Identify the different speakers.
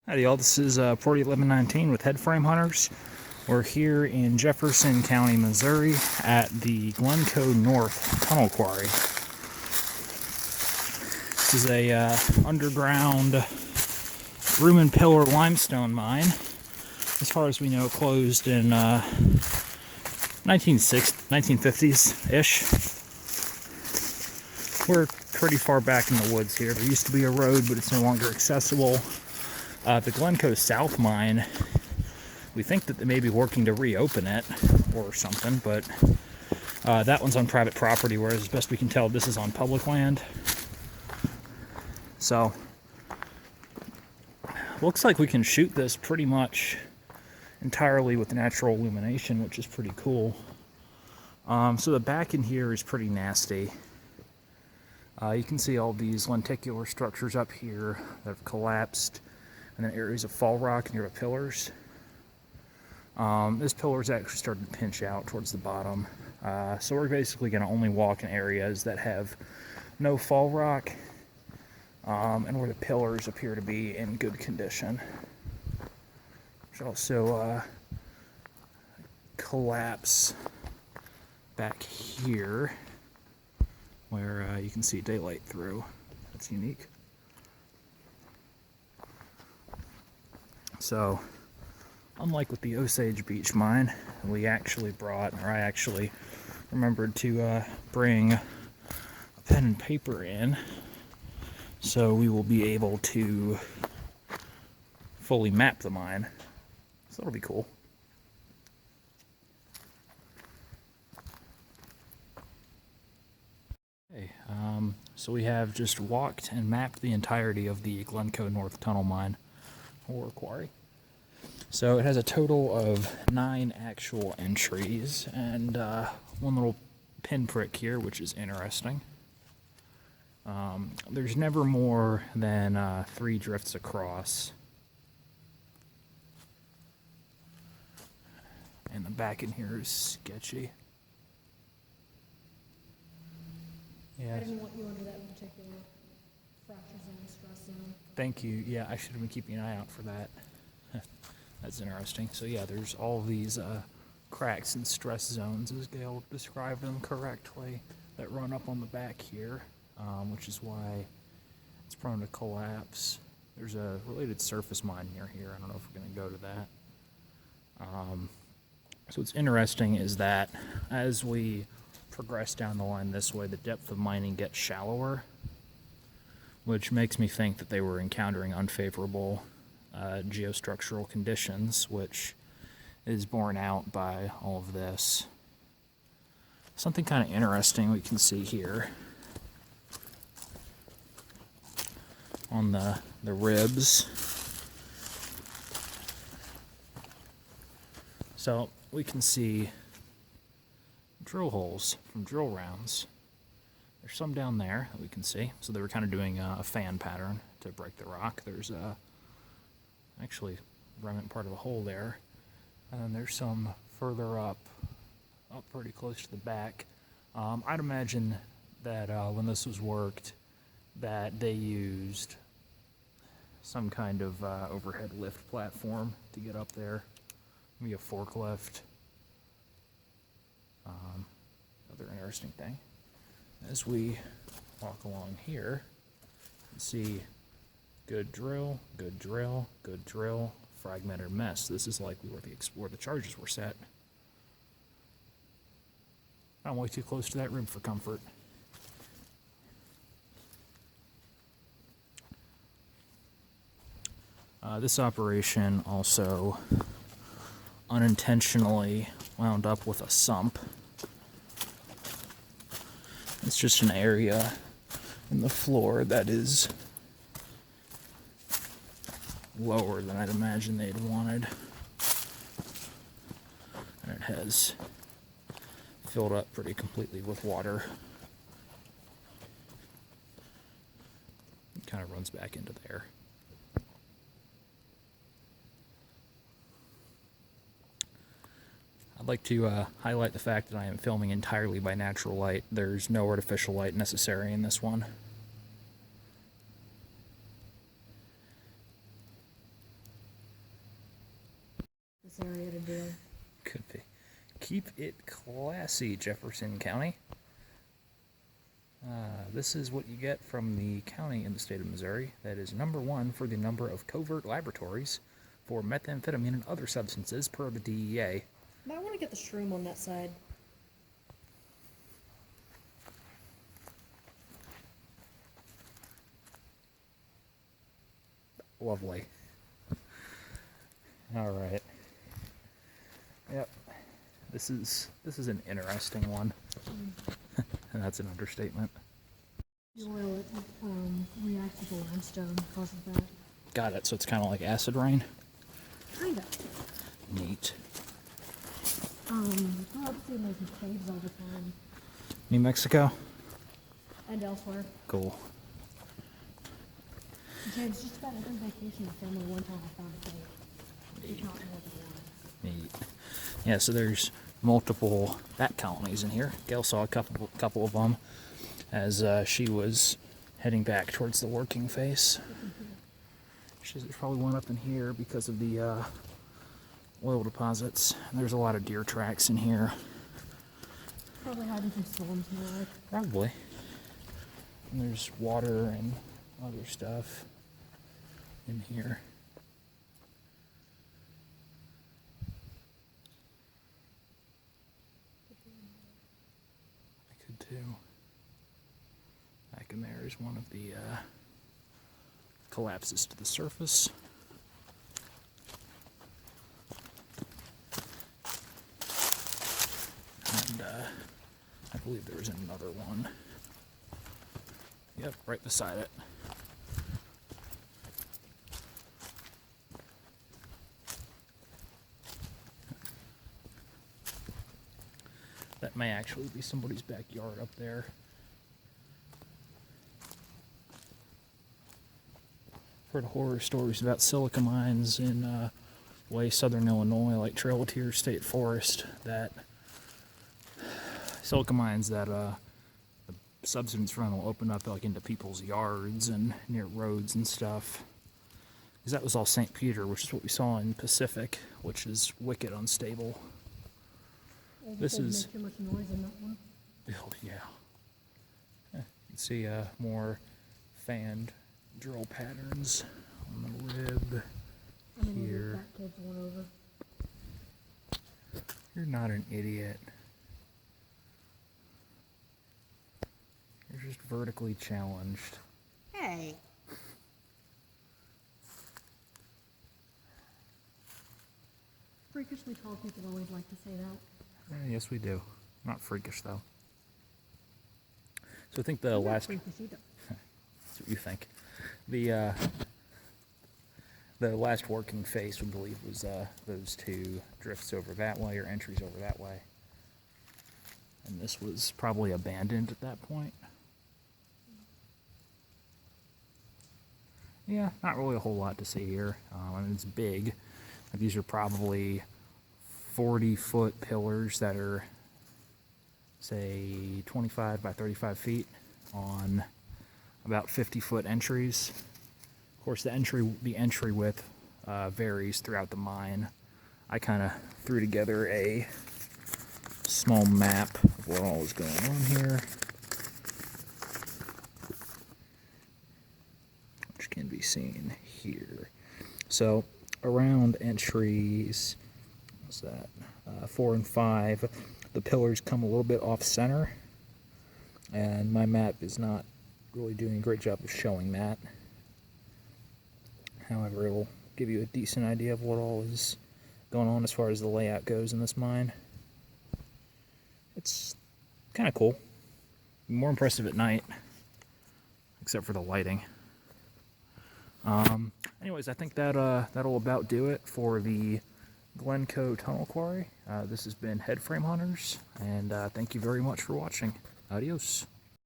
Speaker 1: Howdy y'all, this is Port 1119 with Headframe Hunters. We're here in Jefferson County, Missouri at the Glencoe North tunnel quarry. This is a underground room and pillar limestone mine. As far as we know, closed in 1950s-ish. We're pretty far back in the woods here. There used to be a road, but it's no longer accessible. The Glencoe South mine, we think that they may be working to reopen it or something, but that one's on private property, whereas as best we can tell, this is on public land. So, looks like we can shoot this pretty much entirely with natural illumination, which is pretty cool. So the back in here is pretty nasty. You can see all these lenticular structures up here that have collapsed, and then areas of fall rock near the pillars. This pillar's actually started to pinch out towards the bottom. So we're basically going to only walk in areas that have no fall rock, and where the pillars appear to be in good condition. There's also collapse back here where you can see daylight through. That's unique. So, unlike with the Osage Beach mine, we actually brought, or I actually remembered to bring a pen and paper in, so we will be able to fully map the mine. So that'll be cool. Okay, so we have just walked and mapped the entirety of the Glencoe North tunnel mine, or quarry. So it has a total of 9 actual entries and one little pinprick here, which is interesting. There's never more than 3 drifts across. And the back in here is sketchy. Yeah.
Speaker 2: I didn't want you under that particular fracture zone, stress zone.
Speaker 1: Thank you. Yeah, I should have been keeping an eye out for that. That's interesting. So yeah, there's all these cracks and stress zones, as Gail described them correctly, that run up on the back here, which is why it's prone to collapse. There's a related surface mine near here. I don't know if we're going to go to that. So what's interesting is that as we progress down the line this way, the depth of mining gets shallower, which makes me think that they were encountering unfavorable geostructural conditions, which is borne out by all of this. Something kind of interesting we can see here on the ribs. So we can see drill holes from drill rounds. There's some down there that we can see. So they were kind of doing a fan pattern to break the rock. There's actually remnant part of a hole there. And then there's some further up pretty close to the back. I'd imagine that when this was worked, that they used some kind of overhead lift platform to get up there. Maybe a forklift. Another interesting thing. As we walk along here, you can see good drill, good drill, good drill, fragmented mess. This is likely where the charges were set. I'm way too close to that rib for comfort. This operation also unintentionally wound up with a sump. It's just an area in the floor that is lower than I'd imagine they'd wanted. And it has filled up pretty completely with water. It kind of runs back into there. I'd like to highlight the fact that I am filming entirely by natural light. There's no artificial light necessary in this one.
Speaker 2: this area to do.
Speaker 1: Could be. Keep it classy, Jefferson County. This is what you get from the county in the state of Missouri that is #1 for the number of covert laboratories for methamphetamine and other substances per the DEA.
Speaker 2: Might want to get the shroom on that side.
Speaker 1: Lovely. All right. Yep. This is an interesting one, and that's an understatement.
Speaker 2: The oil reacts with the limestone, causes that.
Speaker 1: Got it. So it's kind of like acid rain.
Speaker 2: Kinda.
Speaker 1: Neat.
Speaker 2: Go out to those caves all the time,
Speaker 1: New Mexico.
Speaker 2: and elsewhere.
Speaker 1: Cool.
Speaker 2: James, just about every vacation, the family one time I found a cave. If not more than one.
Speaker 1: Neat. Yeah. So there's multiple bat colonies in here. Gail saw a couple of them as she was heading back towards the working face. She says there's probably one up in here because of the oil deposits. And there's a lot of deer tracks in here.
Speaker 2: Probably hiding from storms more like.
Speaker 1: Probably. And there's water and other stuff in here. I could too. Back in there is one of the collapses to the surface. And I believe there was another one. Yep, right beside it. That may actually be somebody's backyard up there. Heard horror stories about silica mines in way southern Illinois, like Trail of Tears State Forest, that silica mines that the subsidence run will open up like into people's yards and near roads and stuff. Because that was all St. Peter, which is what we saw in Pacific, which is wicked unstable. This is
Speaker 2: Make too much noise in that one.
Speaker 1: oh yeah. You can see more fanned drill patterns on the rib here.
Speaker 2: That kid's one over.
Speaker 1: You're not an idiot. You're just vertically challenged.
Speaker 2: Hey. Freakishly tall people always like to say that.
Speaker 1: Yes, we do. Not freakish though. So I think the
Speaker 2: I'm not
Speaker 1: last.
Speaker 2: freakish either.
Speaker 1: That's what you think. The last working face, we believe, was those two drifts over that way, or entries over that way. And this was probably abandoned at that point. Yeah, not really a whole lot to see here. I mean, it's big. These are probably 40-foot pillars that are, say, 25 by 35 feet on about 50-foot entries. Of course, the entry width varies throughout the mine. I kind of threw together a small map of what all is going on here, which can be seen here. So around entries, what's that? 4 and 5, the pillars come a little bit off center, and my map is not really doing a great job of showing that. However, it will give you a decent idea of what all is going on as far as the layout goes in this mine. It's kind of cool. More impressive at night, except for the lighting. Anyways, I think that'll about do it for the Glencoe Tunnel Quarry. This has been Head Frame Hunters, and thank you very much for watching. Adios.